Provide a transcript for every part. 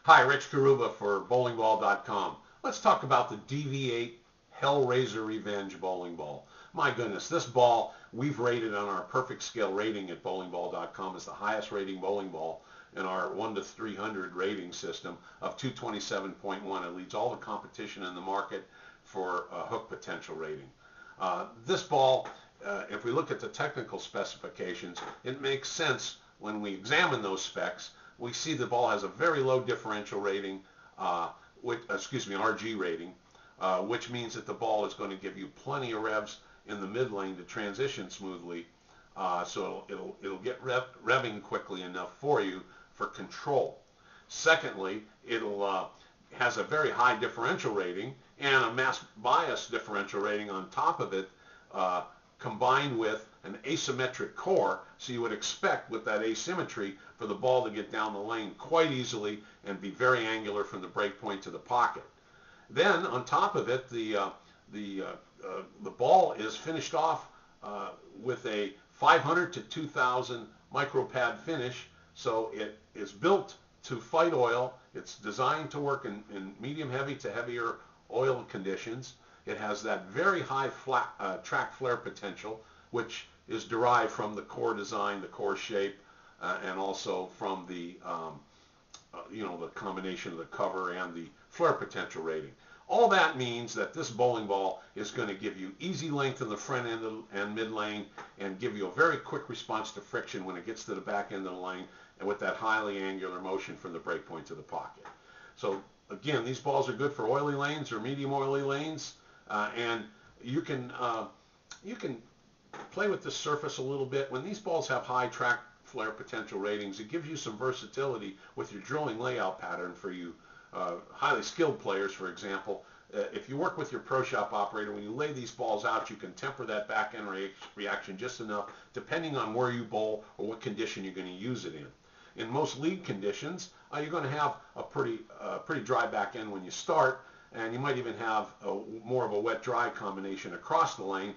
Hi, Rich Carrubba for bowlingball.com. Let's talk about the DV8 Hellraiser Revenge bowling ball. My goodness, this ball we've rated on our perfect scale rating at bowlingball.com as the highest rating bowling ball in our 1 to 300 rating system of 227.1. It leads all the competition in the market for hook potential rating. This ball, if we look at the technical specifications, it makes sense when we examine those specs. We see the ball has a very low differential rating, RG rating, which means that the ball is going to give you plenty of revs in the mid lane to transition smoothly, so it'll get revving quickly enough for you for control. Secondly, it'll has a very high differential rating and a mass bias differential rating on top of it, combined with an asymmetric core, so you would expect with that asymmetry for the ball to get down the lane quite easily and be very angular from the break point to the pocket. Then on top of it, the ball is finished off with a 500 to 2000 micropad finish, so it is built to fight oil. It's designed to work in medium heavy to heavier oil conditions. It has that very high track flare potential, which is derived from the core design, the core shape, and also from the the combination of the cover and the flare potential rating. All that means that this bowling ball is going to give you easy length in the front end and mid lane, and give you a very quick response to friction when it gets to the back end of the lane, and with that highly angular motion from the break point to the pocket. So again, these balls are good for oily lanes or medium oily lanes, and you can play with the surface a little bit. When these balls have high track flare potential ratings, it gives you some versatility with your drilling layout pattern for you highly skilled players. For example, if you work with your pro shop operator, when you lay these balls out, you can temper that back end reaction just enough depending on where you bowl or what condition you're going to use it in. In most league conditions, you're going to have a pretty dry back end when you start, and you might even have more of a wet-dry combination across the lane,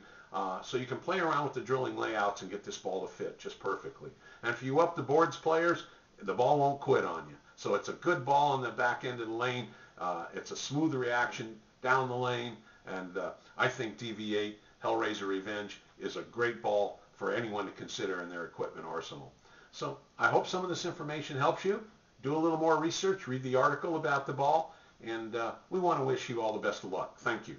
so you can play around with the drilling layouts and get this ball to fit just perfectly. And for you up the boards players, the ball won't quit on you. So it's a good ball on the back end of the lane. It's a smooth reaction down the lane, and I think DV8 Hellraiser Revenge is a great ball for anyone to consider in their equipment arsenal. So I hope some of this information helps you. Do a little more research, read the article about the ball, and we want to wish you all the best of luck. Thank you.